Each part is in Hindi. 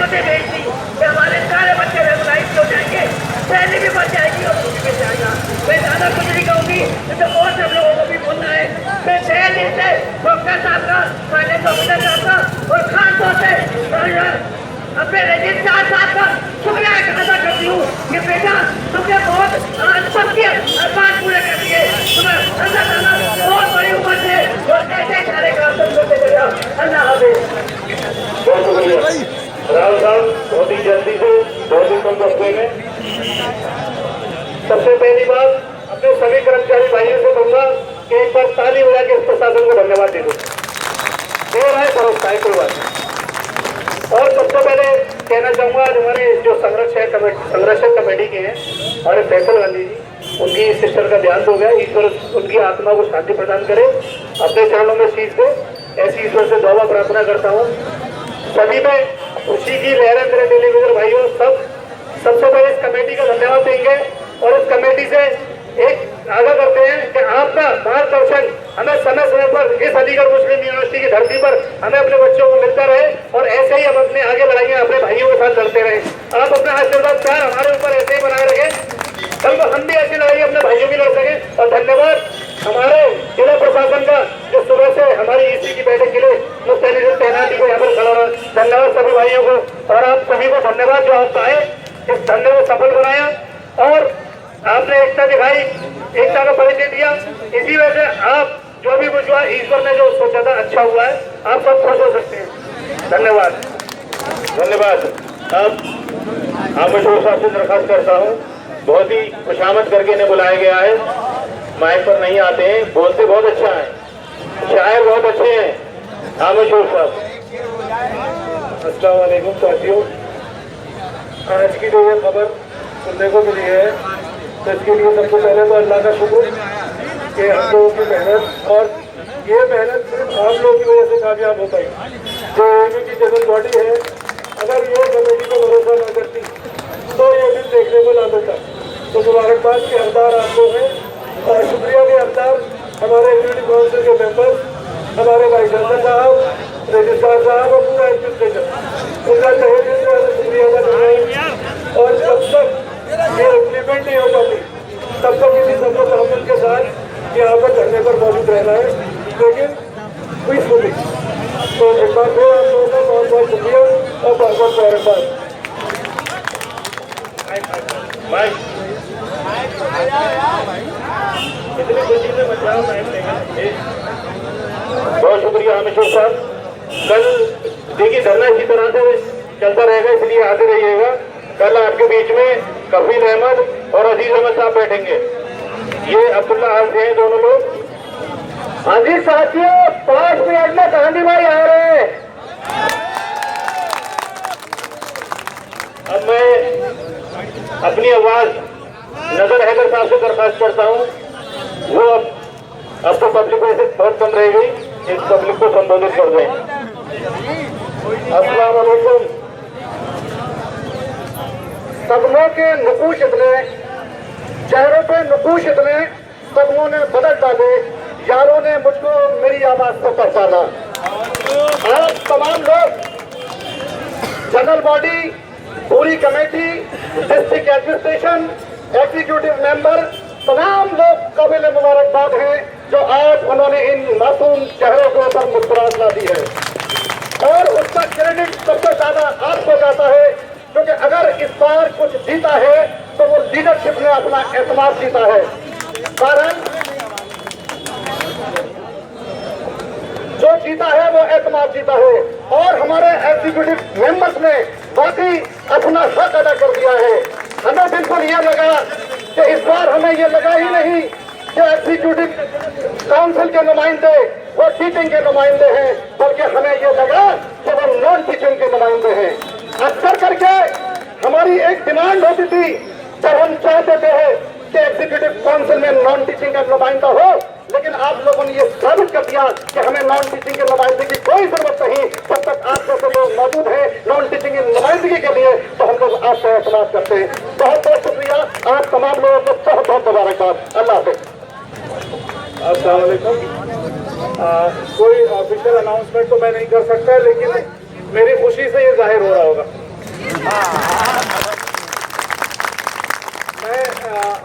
मुझे भेज दी कि हमारे सारे बच्चे रेगुलाइज हो जाएंगे, सैलरी भी बढ़ जाएगी और कुछ भी जाएगा। मैं ज़्यादा कुछ नहीं कहूँगी, तो और सब लोगों को भी बोलना है। मैं तय दिल से डॉक्टर साहब का, फाइनेंस ऑफिसर साहब का और खान साहब से अपने रजिस्ट्रार साहब का शुक्रिया अदा करती हूँ कि बेटा तुमने बहुत सबके अरमान पूरे कर दिए। तुम्हें अल्लाह ताला बहुत बड़ी उम्र से और ऐसे सारे काम तुम करते रहेगा। अल्लाह हाफिज़। बहुत शुक्रिया राहुल साहब, बहुत ही जल्दी से बहुत ही कम वक्त में। सबसे पहली बात अपने सभी कर्मचारी भाइयों से कहूँगा कि एक बार ताली बजा के इस प्रशासन को धन्यवाद दे दो। देर है फरोख्त है कोई बात नहीं। और सबसे पहले कहना चाहूँगा आज हमारे जो संरक्षक कमेटी के हैं हमारे फैसल गांधी जी, उनकी सिस्टर का देहांत हो गया। ईश्वर उनकी आत्मा को शांति प्रदान करे, अपने चरणों में शीश दे, ऐसी ईश्वर से दुआ प्रार्थना करता हूँ। सभी में खुशी की लहरें मेरे टेलीविजन भाइयों सबसे पहले इस कमेटी का धन्यवाद देंगे और इस कमेटी से एक आगाह करते हैं कि आपका मार्गदर्शन हमें समय समय पर इस अलीगढ़ मुस्लिम यूनिवर्सिटी की धरती पर हमें अपने बच्चों को मिलता रहे और ऐसे ही हम अपने आगे लड़ाइयाँ अपने भाइयों के साथ लड़ते रहे। आप अपना आशीर्वाद प्यार हमारे ऊपर ऐसे ही बनाए रखें, कल को हम भी ऐसी लड़ाई अपने भाइयों की लड़ सकें। और धन्यवाद हमारे जिला प्रशासन का जो सुबह से हमारी ईसी की बैठक के लिए मुस्तैदी से तैनाती को यहाँ पर खड़ा रहा। धन्यवाद सभी भाइयों को और आप सभी को धन्यवाद जो आप आए इस धंधे को सफल बनाया और आपने एकता दिखाई, एकता का परिचय दिया। इसी वजह से आप जो भी कुछ हुआ ईश्वर ने जो सोचा था अच्छा हुआ है, आप सब खुश हो सकते हैं। धन्यवाद धन्यवाद। अब आमशोर साहब से दरखास्त करता हूँ, बहुत ही खुशामद करके इन्हें बुलाया गया है। माइक पर नहीं आते हैं, बोलते बहुत अच्छा है, शायर बहुत अच्छे हैं। आमशोर साहब। अस्सलाम वालेकुम साथियों, आज की जो ये खबर सुनने को मिली है तो इसके लिए सबसे पहले तो अल्लाह का शुक्र कि हम लोगों की मेहनत और ये मेहनत सिर्फ हम लोगों की वजह से कामयाब हो पाई। जो एबी की जनरल बॉडी है, अगर ये कमेटी को भरोसा न करती तो ये दिन देखने को ना मिलता। तो मुबारकबाद के हकदार आप लोग हैं और शुक्रिया के हकदार हमारे एग्जीक्यूटिव काउंसिल के मेंबर, हमारे वाइस चांसलर साहब, रजिस्ट्रार साहब और पूरा एडमिनिस्ट्रेशन, उनका तहे दिल से शुक्रिया अदा कर रहे हैं। और जब तक ये इम्प्लीमेंट नहीं हो पाती तब तक इसी सबको तहम्मुल के साथ यहाँ पर धरने पर मौजूद रहना है, लेकिन पीसफुली। तो एक बार फिर आप लोगों का बहुत बहुत शुक्रिया और बहुत बहुत मुबारकबाद। बहुत शुक्रिया हमेशा साहब। कल देखिए धरना इसी तरह से चलता रहेगा, इसलिए आते रहिएगा। कल आपके बीच में कफील अहमद और अजीज अहमद साहब बैठेंगे। ये अब्दुल्ला हाल से हैं दोनों लोग। हाँ जी साथियों, 5 मिनट में गांधी भाई आ रहे हैं। अब मैं अपनी आवाज नजर हैदर साहब से दरखास्त करता हूँ, वो अब तो पब्लिक वैसे बहुत कम रह गई, इस पब्लिक को संबोधित कर दें। अस्सलाम वालेकुम। सदमों के नकूश इतने, चेहरों पे नकूश इतने, सदमों ने बदल डाले, यारों ने मुझको मेरी आवाज को पहचाना। आप तमाम लोग, जनरल बॉडी, पूरी committee, district administration, executive member, तमाम लोग काबिल मुबारकबाद हैं जो आज उन्होंने इन मासूम चेहरों के ऊपर मुस्कुराहट ला दी है। और उसका क्रेडिट सबसे ज्यादा आपको जाता है, क्योंकि अगर इस बार कुछ जीता है तो वो लीडरशिप ने अपना एतमाद जीता है। कारण जो जीता है वो एतमाद जीता है और हमारे एग्जीक्यूटिव मेंबर्स ने बाकी अपना हक अदा कर दिया है। हमें बिल्कुल ये लगा कि इस बार हमें ये लगा ही नहीं कि एग्जीक्यूटिव काउंसिल के नुमाइंदे वो टीचिंग के नुमाइंदे हैं, बल्कि हमें ये लगा कि वो नॉन टीचिंग के नुमाइंदे हैं। अक्सर करके हमारी एक डिमांड होती थी जब हम चाहते थे कि एग्जीक्यूटिव काउंसिल में नॉन टीचिंग का नुमाइंदा हो, लेकिन आप लोगों ने ये साबित कर दिया कि हमें नॉन टीचिंग के नुमाइंदगी की कोई जरूरत नहीं। जब तक आप जैसे लोग मौजूद हैं नॉन टीचिंग की नुमाइंदगी के लिए, तो हम लोग आपसे एतमाद करते हैं। बहुत बहुत शुक्रिया, आप तमाम लोगों को बहुत बहुत मुबारकबाद। अल्लाह हाफिज़। अस्सलाम वालेकुम। कोई ऑफिशियल अनाउंसमेंट तो मैं नहीं कर सकता, लेकिन मेरी खुशी से ये जाहिर हो रहा होगा मैं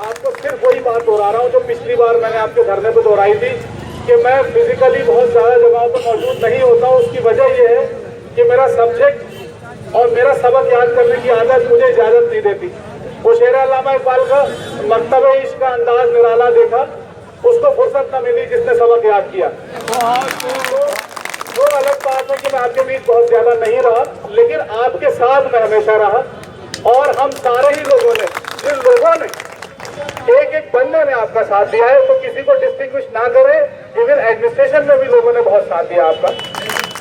आपको सिर्फ वही बात दोहरा रहा हूँ जो पिछली बार मैंने आपके धरने पे दोहराई थी कि मैं फिजिकली बहुत ज़्यादा जगहों पर मौजूद नहीं होता हूँ। उसकी वजह ये है कि मेरा सब्जेक्ट और मेरा सबक याद करने की आदत मुझे इजाज़त नहीं देती। वो शेर अल्लामा इकबाल का मकतब इश्क का अंदाज निराला देखा, उसको फुर्सत न मिली जिसने सबक याद किया। तो अलग बात है कि मैं आपके बीच बहुत ज़्यादा नहीं रहा, लेकिन आपके साथ मैं हमेशा रहा। और हम सारे ही लोगों ने, जिन लोगों ने एक एक बंदे ने आपका साथ दिया है, तो किसी को डिस्टिंग्विश ना करें, इवन एडमिनिस्ट्रेशन में भी लोगों ने बहुत साथ दिया आपका।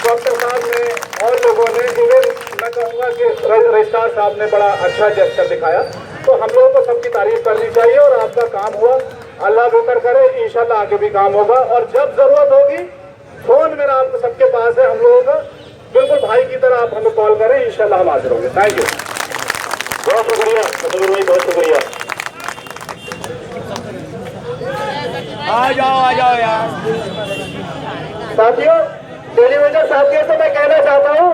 डॉक्टर साहब ने और लोगों ने, इवन मैं कहूँगा कि रजिस्ट्रार साहब ने बड़ा अच्छा जेस्चर दिखाया। तो हम लोगों को सबकी तारीफ करनी चाहिए और आपका काम हुआ, अल्लाह बेहतर करे, इंशाल्लाह आगे भी काम होगा। और जब जरूरत होगी फोन मेरा आपको सबके पास है, हम लोगों का बिल्कुल भाई की तरह आप हमें कॉल करें, इंशाल्लाह हम हाजिर होंगे। थैंक यू, बहुत शुक्रिया सदगुरु भाई, बहुत शुक्रिया। आ जाओ यार। साथियों, टेलीविजन साथियों से मैं कहना चाहता हूँ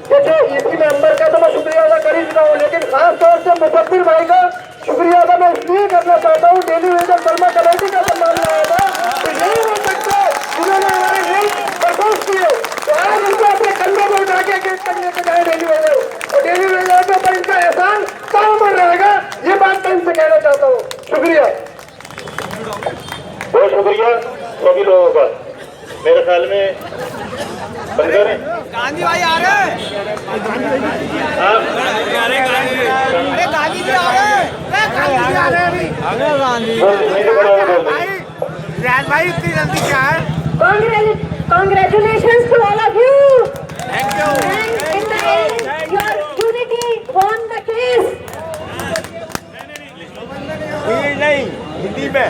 कि जो इसी मेंबर का तो मैं शुक्रिया अदा कर ही चुका हूँ, लेकिन खास तौर से मुफद्दिल भाई का शुक्रिया अदा मैं इसलिए करना चाहता हूँ। टेलीविजन सलमा कमेटी का जब मामला आया था तो यही हो सकता है जिन्होंने हमारे लिए बर्दाश्त किए, तो आज उनको अपने कंधों पर उठा के गेट तक लेके जाए टेलीविजन, और टेलीविजन के ऊपर इनका एहसान ताउम्र रहेगा। ये बात मैं इनसे कहना चाहता हूँ। शुक्रिया, बहुत शुक्रिया सभी लोगों का। मेरे ख्याल में बंदे ने गांधी भाई आ रहे हैं। अरे गांधी जी आ रहे हैं। अरे गांधी भाई इतनी जल्दी क्या है? Congratulations to all of you. Thank you. And in the end, your unity won the case. नहीं, हिंदी में।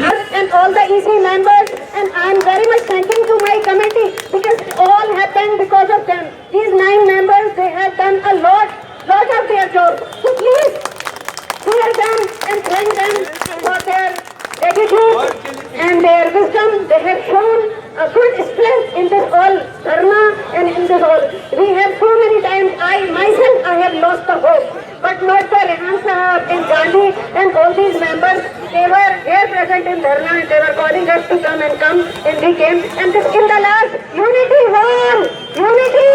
Us and all the EC members, and I am very much thanking to my committee because it all happened because of them. These 9 members, they have done a lot of their job. So please hear them and thank them for their attitude and their wisdom. They have shown a good strength in this all dharma and in this all. We have so many times, I myself, I have lost the hope. But not for Rehan Sahab and Gandhi and all these members. They were here present in Dharna and they were calling us to come and we came. And this in the last, unity won! Unity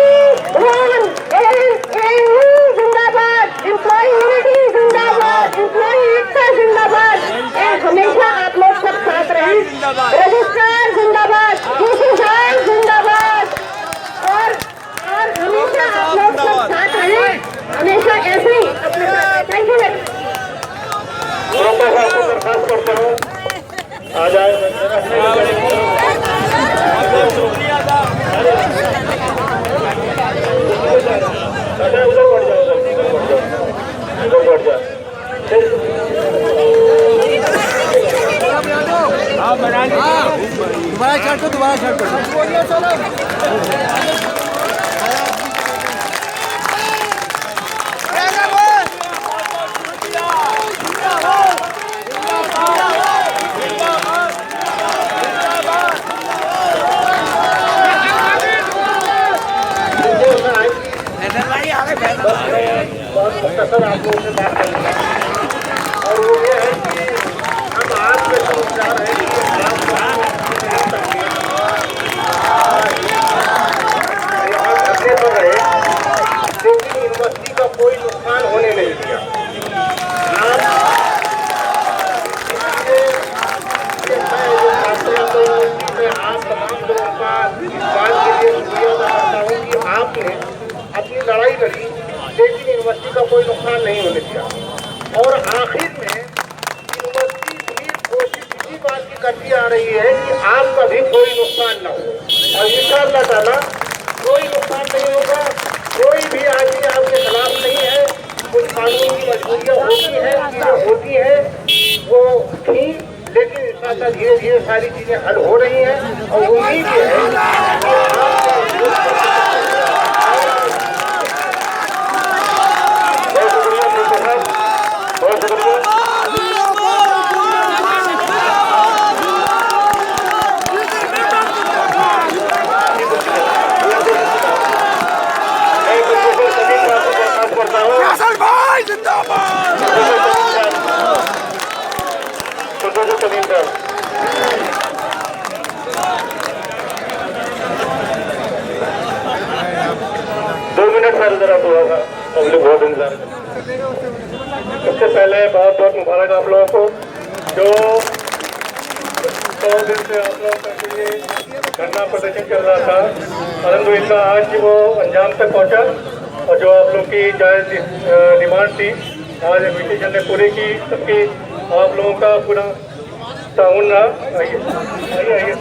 won! ANU Zindabad! Employee unity Zindabad! Employee Ekta Zindabad! And हमेशा आप लोग सब साथ रहें. Registrar Zindabad! DC साहब Zindabad! और हमेशा आप लोग सब साथ रहें. हमेशा ऐसे ही अपने साथ. Thank you very much. दरखास्त करता हूँ, आ जाए। उधर बढ़ जाओ, उधर बढ़ जाओ। दोबारा शर्ट करो। बहुत मुख्तसर आप लोगों से बात करनी है, और वो ये है कि हम आज में समझ जा रहे हैं कि यहाँ धरने पर रहे, लेकिन यूनिवर्सिटी का कोई नुकसान होने नहीं दिया। मैं आप तमाम लोगों का इस बात के लिए शुक्रिया अदा करता हूँ कि आपने अपनी लड़ाई लड़ी, लेकिन यूनिवर्सिटी का कोई नुकसान नहीं होने दिया। और आखिर में यूनिवर्सिटी भी कोशिश इसी बात की करती आ रही है कि आपका भी कोई नुकसान न हो, और इंशाअल्लाह ताला कोई नुकसान नहीं होगा। कोई भी आदमी आपके खिलाफ नहीं है। कुछ कानून की मजबूरियाँ होती है वो थी, लेकिन इंशाअल्लाह धीरे धीरे सारी चीजें हल हो रही हैं, और उम्मीद ये है करता हूँ स्टार्ट हुआ था, पब्लिक बहुत इंतजार कर। सबसे पहले बहुत बहुत मुबारक आप लोगों को, जो 100 दिन से आप लोगों का ये धरना प्रदर्शन चल रहा था, अल्हम्दुलिल्लाह आज वो अंजाम तक पहुंचा। और जो आप लोग की जायज़ डिमांड थी, आज एडमिनिस्ट्रेशन ने पूरी की। सबकी आप लोगों का पूरा ताउन रहा। आइए आइए।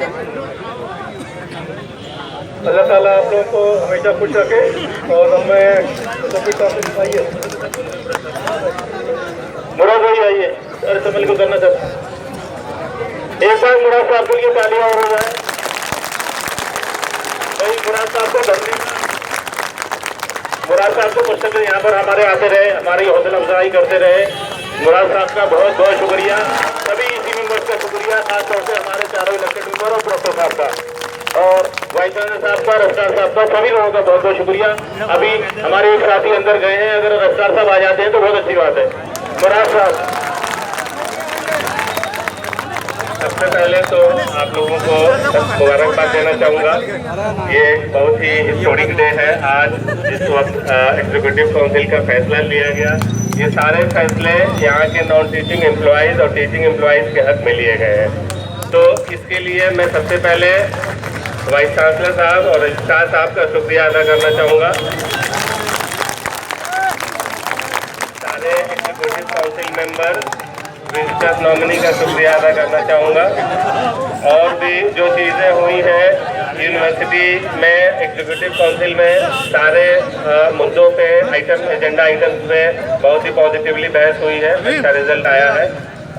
अल्लाह ताला आप लोगों को हमेशा खुश रखे। और हमें आइए मुराद भाई, आइए। अरे समझ को करना चाहता एक बार मुराद साहब के लिए तालियां और हो जाए भाई। मुराद साहब को धरती, मुराद साहब को मुस्तकिल यहाँ पर हमारे आते रहे, हमारी हौसला अफजाई करते रहे। मुराद साहब का बहुत बहुत शुक्रिया। सभी इसी मेंबर्स का शुक्रिया, खासतौर से हमारे चारों इलेक्टेड मेंबर और प्रोफेसर साहब का और वाइस चांसलर साहब का, रफ्तार साहब का, सभी लोगों का बहुत बहुत शुक्रिया। अभी हमारे एक साथी अंदर गए हैं, अगर रफ्तार साहब आ जाते हैं तो बहुत अच्छी बात है। मुराद साहब, सबसे पहले तो आप लोगों को मुबारकबाद देना चाहूँगा। ये बहुत ही हिस्टोरिक डे है आज, जिस वक्त एग्जीक्यूटिव काउंसिल का फैसला लिया गया। ये सारे फैसले यहाँ के नॉन टीचिंग एम्प्लॉयज़ और टीचिंग एम्प्लॉयज़ के हक में लिए गए हैं। तो इसके लिए मैं सबसे पहले वाइस चांसलर साहब और रजिस्ट्रार साहब का शुक्रिया अदा करना चाहूँगा। सारे executive council member, registered nominee का शुक्रिया अदा करना चाहूँगा। और भी जो चीज़ें हुई हैं यूनिवर्सिटी में, एग्जीक्यूटिव काउंसिल में, सारे मुद्दों पे, आइटम, एजेंडा आइटम्स पे बहुत ही पॉजिटिवली बहस हुई है, अच्छा रिजल्ट आया है।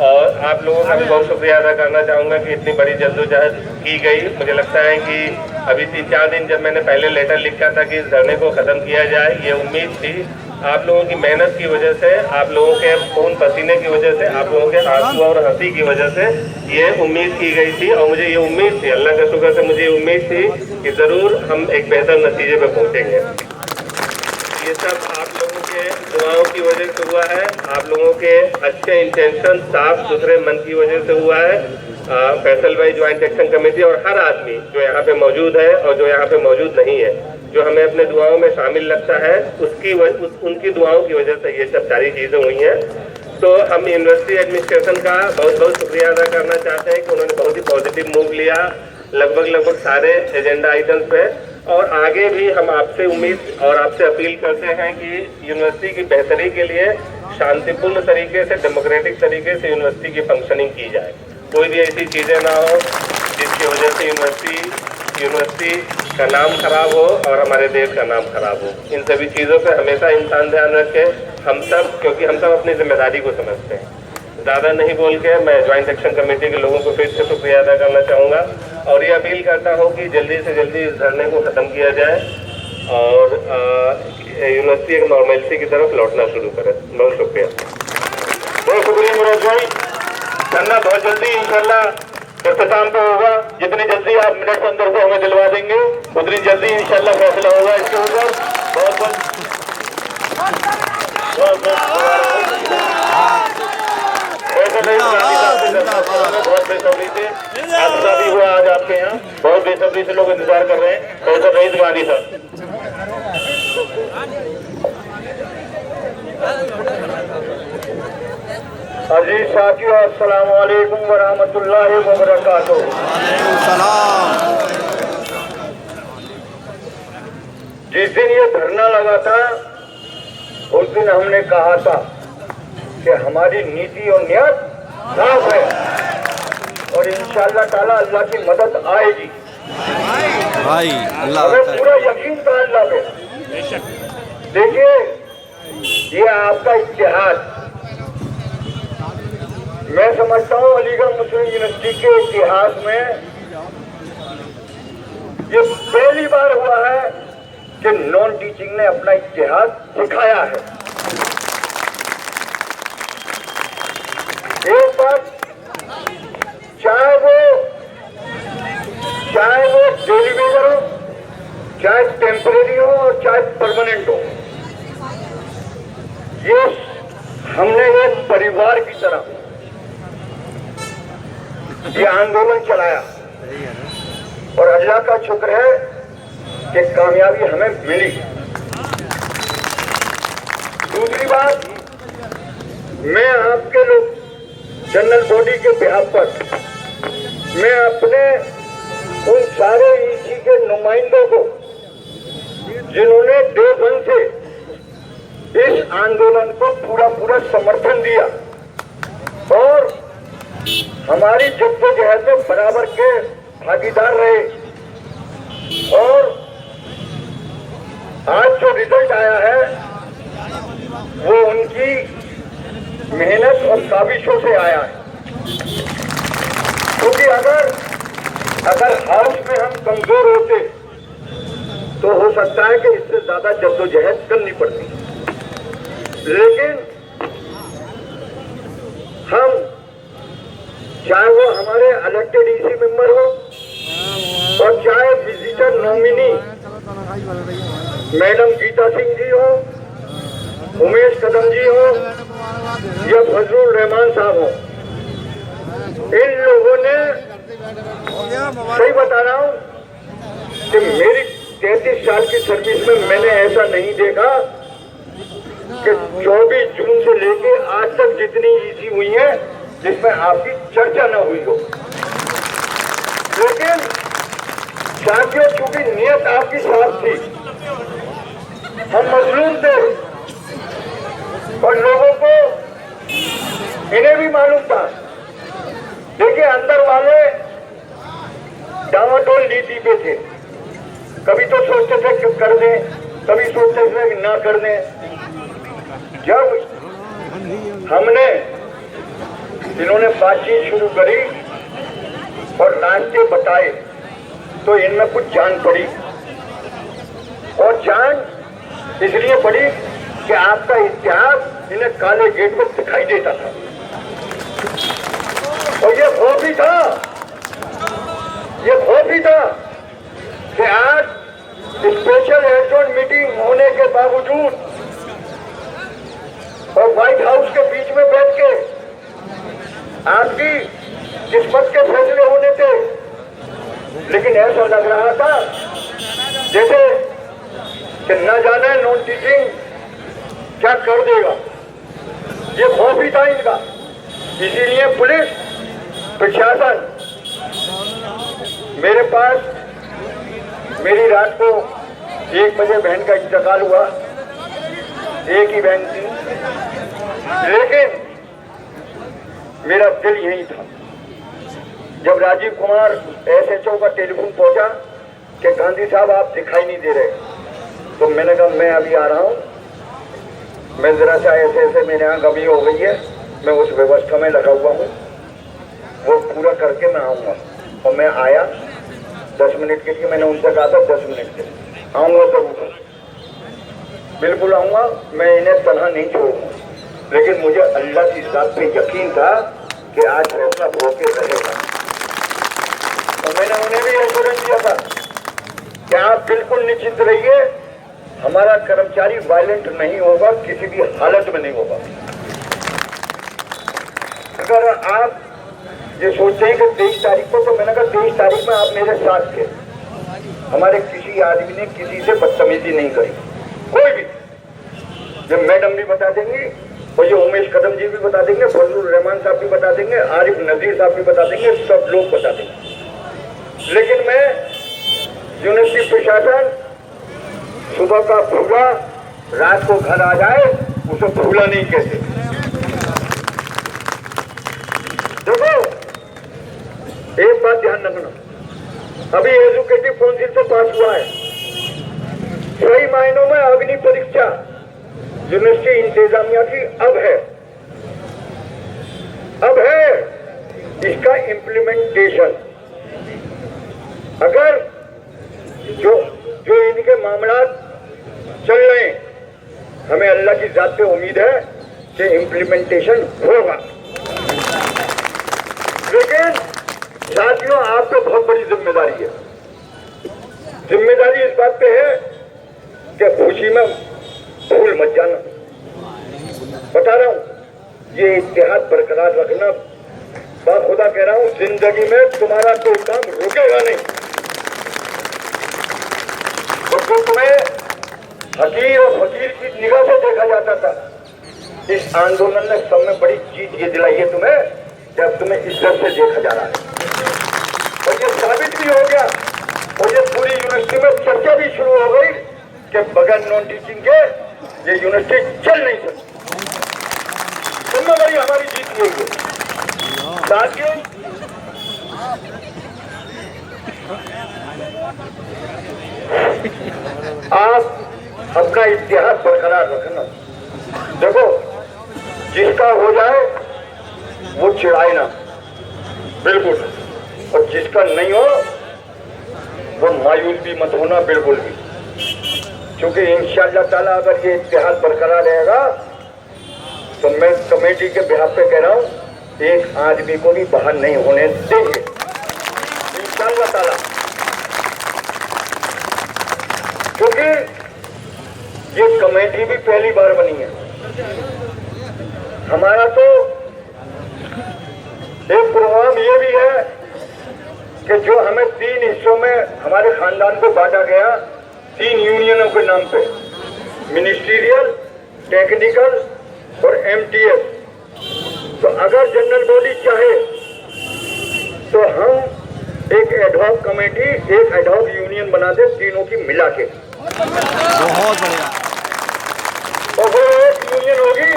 और आप लोगों का भी बहुत शुक्रिया अदा करना चाहूँगा कि इतनी बड़ी जद्दोजहद की गई। मुझे लगता है कि अभी 3-4 दिन जब मैंने पहले लेटर लिखा था कि इस धरने को ख़त्म किया जाए, ये उम्मीद थी। आप लोगों की मेहनत की वजह से, आप लोगों के खून पसीने की वजह से, आप लोगों के आंसू और हंसी की वजह से ये उम्मीद की गई थी। और मुझे ये उम्मीद थी, अल्लाह के शुक्र से मुझे ये उम्मीद थी कि ज़रूर हम एक बेहतर नतीजे पर पहुँचेंगे। ये सब आप लोगों के दुआओं की वजह से हुआ है, आप लोगों के अच्छे इंटेंशन, साफ सुथरे मन की वजह से हुआ है। फैसल भाई, ज्वाइंट एक्शन कमेटी और हर आदमी जो यहाँ पे मौजूद है और जो यहाँ पे मौजूद नहीं है, जो हमें अपने दुआओं में शामिल लगता है, उनकी दुआओं की वजह से ये सब सारी चीज़ें हुई हैं। तो हम यूनिवर्सिटी एडमिनिस्ट्रेशन का बहुत बहुत शुक्रिया अदा करना चाहते हैं कि उन्होंने बहुत ही पॉजिटिव मूव लिया लगभग सारे एजेंडा आइटम्स पे। और आगे भी हम आपसे उम्मीद और आपसे अपील करते हैं कि यूनिवर्सिटी की बेहतरी के लिए शांतिपूर्ण तरीके से, डेमोक्रेटिक तरीके से यूनिवर्सिटी की फंक्शनिंग की जाए। कोई भी ऐसी चीज़ें ना हो जिसकी वजह से यूनिवर्सिटी का नाम खराब हो और हमारे देश का नाम खराब हो। इन सभी चीज़ों पे हमेशा इंसान ध्यान रखे, हम सब, क्योंकि हम सब अपनी जिम्मेदारी को समझते हैं। ज़्यादा नहीं बोल के मैं ज्वाइंट एक्शन कमेटी के लोगों को फिर से शुक्रिया अदा करना चाहूँगा और ये अपील करता हूँ कि जल्दी से जल्दी इस धरने को ख़त्म किया जाए और यूनिवर्सिटी एक नॉर्मलिटी की तरफ लौटना शुरू करें। बहुत शुक्रिया, बहुत शुक्रिया मुराद भाई। धरना बहुत जल्दी इंशाल्लाह इख्तिताम पे होगा। जितनी जल्दी आप मिनट अंदर से हमें दिलवा देंगे, उतनी जल्दी इंशाल्लाह फैसला होगा इसके ऊपर। बहुत बेसब्री से हादसा भी हुआ आज आपके यहाँ, बहुत बेसब्री से लोग इंतजार कर रहे हैं। फैसल रईस गांधी साहब, अजीज साथियों, अस्सलाम वालेकुम व रहमतुल्लाहि व बरकातुहू। जिस दिन ये धरना लगा था उस दिन हमने कहा था कि हमारी नीति और नियत साफ है और इंशाअल्लाह ताला अल्लाह की मदद आएगी। हमें पूरा यकीन था अल्लाह पे। देखिए, ये आपका इतिहास, मैं समझता हूँ अलीगढ़ मुस्लिम यूनिवर्सिटी के इतिहास में ये पहली बार हुआ है कि नॉन टीचिंग ने अपना इतिहास दिखाया है। एक बार चाहे वो डेली वेजर हो, चाहे टेम्परेरी हो और चाहे परमानेंट हो, ये हमने एक परिवार की तरह ये आंदोलन चलाया और अल्लाह का शुक्र है कि कामयाबी हमें मिली। बात मैं आपके लोग जनरल बॉडी के बिहाफ पर मैं अपने उन सारे ईसी के नुमाइंदों को जिन्होंने डे वन से इस आंदोलन को पूरा समर्थन दिया और हमारी जद्दोजहद में बराबर के भागीदार रहे और आज जो रिजल्ट आया है वो उनकी मेहनत और काविशों से आया है। क्योंकि अगर हाउस में हम कमजोर होते तो हो सकता है कि इससे ज्यादा जद्दोजहद करनी पड़ती, लेकिन हम चाहे वो हमारे इलेक्टेड ईसी मेंबर हो और चाहे visitor nominee madam Geeta Singh ji हो, उमेश कदम जी हो या फजलुर रहमान साहब हो, इन लोगों ने, सही बता रहा हूं कि मेरी 33 साल की सर्विस में मैंने ऐसा नहीं देखा कि 24 जून से लेके आज तक जितनी ईसी हुई है जिसमें आपकी चर्चा न हुई हो। लेकिन साथियों, चूंकि नियत आपकी साफ थी, हम मजलूम थे और लोगों को इन्हें भी मालूम था। देखिए, अंदर वाले डावाडोल नीति पे थे, कभी तो सोचते थे कि कर दें, कभी सोचते थे कि ना कर दें। जब हमने इन्होंने बातचीत शुरू करी और रास्ते बताए तो इनमें कुछ जान पड़ी, और जान इसलिए पड़ी कि आपका इतिहास इन्हें काले गेट में दिखाई देता था और ये खौफ ही था कि आज स्पेशल एडजॉर्न मीटिंग होने के बावजूद और व्हाइट हाउस के बीच में बैठ के आपकी किस्मत के फैसले होने थे, लेकिन ऐसा लग रहा था जैसे कि न जाने नॉन टीचिंग क्या कर देगा। ये खौफ ही था इनका। इसीलिए पुलिस प्रशासन मेरे पास, मेरी रात को 1 बजे बहन का इंतकाल हुआ, एक ही बहन थी, लेकिन मेरा दिल यही था। जब राजीव कुमार SHO का टेलीफोन पहुंचा कि गांधी साहब आप दिखाई नहीं दे रहे, तो मैंने कहा मैं अभी आ रहा हूं, मैं जरा सा ऐसे मेरे यहाँ कमी हो गई है, मैं उस व्यवस्था में लगा हुआ हूँ, वो पूरा करके मैं आऊंगा। और मैं आया 10 मिनट के लिए, मैंने उनसे कहा था 10 मिनट के लिए आऊंगा, जरूर बिल्कुल आऊंगा, मैं इन्हें तनहा नहीं छोड़ूंगा। लेकिन मुझे अल्लाह की जात पे यकीन था कि आज फैसला होके रहेगा। तो मैंने उन्हें भी एश्योरेंस दिया था कि आप बिल्कुल निश्चिंत रहिए, हमारा कर्मचारी वायलेंट नहीं होगा, किसी भी हालत में नहीं होगा। अगर आप ये सोचते हैं कि 23 तारीख को, तो मैंने कहा 23 तारीख में आप मेरे साथ थे, हमारे किसी आदमी ने किसी से बदतमीजी नहीं करी, कोई भी। ये मैडम भी बता देंगी और ये उमेश कदम जी भी बता देंगे, फजलुर रहमान साहब भी बता देंगे, आरिफ नजीर साहब भी बता देंगे, सब लोग बता देंगे। लेकिन मैं यूनिवर्सिटी प्रशासन सुबह का भूला रात को घर आ जाए उसे भूला नहीं कहते। देखो, एक बात ध्यान रखना, अभी एजुकेटिव काउंसिल से पास हुआ है, सही मायनों में अग्नि परीक्षा यूनिवर्सिटी इंतजामिया की अब है इसका इम्प्लीमेंटेशन। अगर जो इनके मामला चल रहे हैं, हमें अल्लाह की जात पे उम्मीद है कि इम्प्लीमेंटेशन होगा। लेकिन साथियों, आप पे बहुत बड़ी जिम्मेदारी है। जिम्मेदारी इस बात पे है कि खुशी में भूल मत जाना। बता रहा हूं, ये इत्तेहाद बरकरार रखना, बाखुदा कह रहा हूं, जिंदगी में तुम्हारा कोई काम रुकेगा नहीं। तो तुम्हें हकीर और फकीर की निगाह से देखा जाता था, इस आंदोलन ने सब में बड़ी जीत ये दिलाई है तुम्हें, जब तुम्हें इज्जत से देखा जा रहा है। और ये साबित भी हो गया और ये पूरी यूनिवर्सिटी में चर्चा भी शुरू हो गई कि बगैर नॉन टीचिंग के ये यूनिवर्सिटी चल नहीं सकती। तुमने बड़ी हमारी जीत यही है। साथियों, आप अपना इतिहास बरकरार रखना। देखो, जिसका हो जाए वो चिढ़ाए ना, बिल्कुल, और जिसका नहीं हो वो मायूस भी मत होना, बिल्कुल भी, क्योंकि इंशाअल्लाह ताला अगर ये इतिहास बरकरार रहेगा तो मैं कमेटी के बिहाफ पे कह रहा हूँ, एक आदमी को भी बाहर नहीं होने देंगे इंशाअल्लाह ताला, क्योंकि ये कमेटी भी पहली बार बनी है। हमारा तो एक प्रोग्राम ये भी है कि जो हमें 3 हिस्सों में हमारे खानदान को बांटा गया, 3 यूनियनों के नाम पे, मिनिस्ट्रियल, टेक्निकल और MTS। तो अगर जनरल बॉडी चाहे तो हम एक एडहॉक कमेटी, एक एडहॉक यूनियन बना दे, तीनों की मिला के, बहुत बढ़िया। और वो एक यूनियन होगी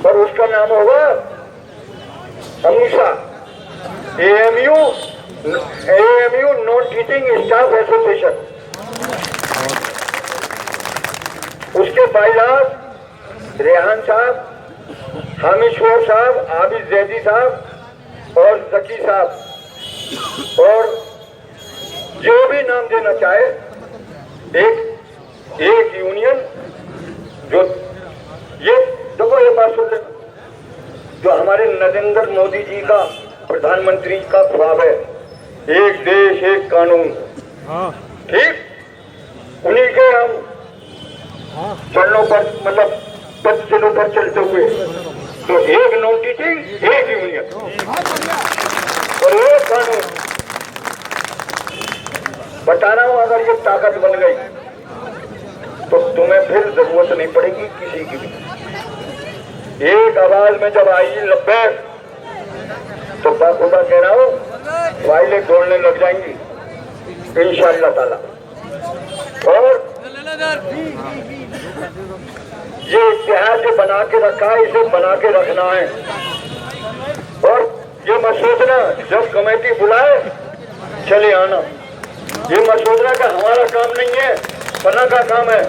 और उसका नाम होगा Amisha, AMU non teaching staff association. उसके बाइलाज रेहान साहब, हामिशोर साहब, आबिद जैदी साहब और जकी साहब, और जो भी नाम देना चाहे, एक यूनियन, जो ये देखो, ये बात सुन लेना, जो हमारे नरेंद्र मोदी जी का, प्रधानमंत्री का ख्वाब है, एक देश एक कानून, ठीक, उन्हीं के हम चरणों पर, मतलब पदचिन्हों पर चलते हुए, तो एक नॉन टीचिंग, एक यूनियन और एक कानून। बता रहा हूं, अगर ये ताकत बन गई तो तुम्हें फिर जरूरत नहीं पड़ेगी किसी की भी। एक आवाज में जब आई लब्बैक, तो बाखुदा कह रहा हूं, फाइलें दौड़ने लग जाएंगी इंशाअल्लाह ताला। और ये इतिहास जो बना के रखा है, इसे बना के रखना है। और ये मत सोचना जब कमेटी बुलाए चले आना, ये मत सोचना कि हमारा काम नहीं है, फना का काम है।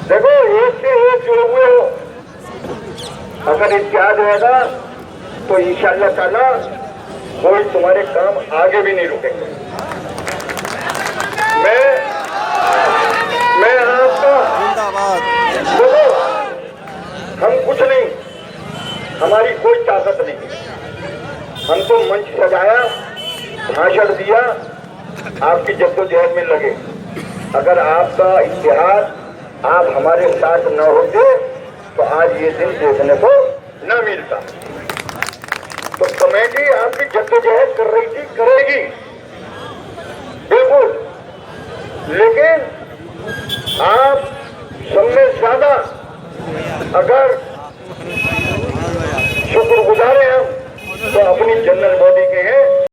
देखो, एक से एक जुड़े हुए हो, अगर इतिहास रहेगा तो इंशाअल्लाह ताला कोई तुम्हारे काम आगे भी नहीं रुकेंगे। मैं आपका, देखो, हम कुछ नहीं, हमारी कोई ताकत नहीं, हम तो मंच सजाया, भाषण दिया, आपकी जद्दोजहद में लगे। अगर आपका इतिहास, आप हमारे साथ न होते तो आज ये दिन देखने को न मिलता। तो कमेटी आपकी जद्दोजहद कर रही थी, करेगी बिल्कुल, लेकिन आप सब में ज्यादा अगर शुक्रगुजार हैं हम, तो अपनी जनरल बॉडी के हैं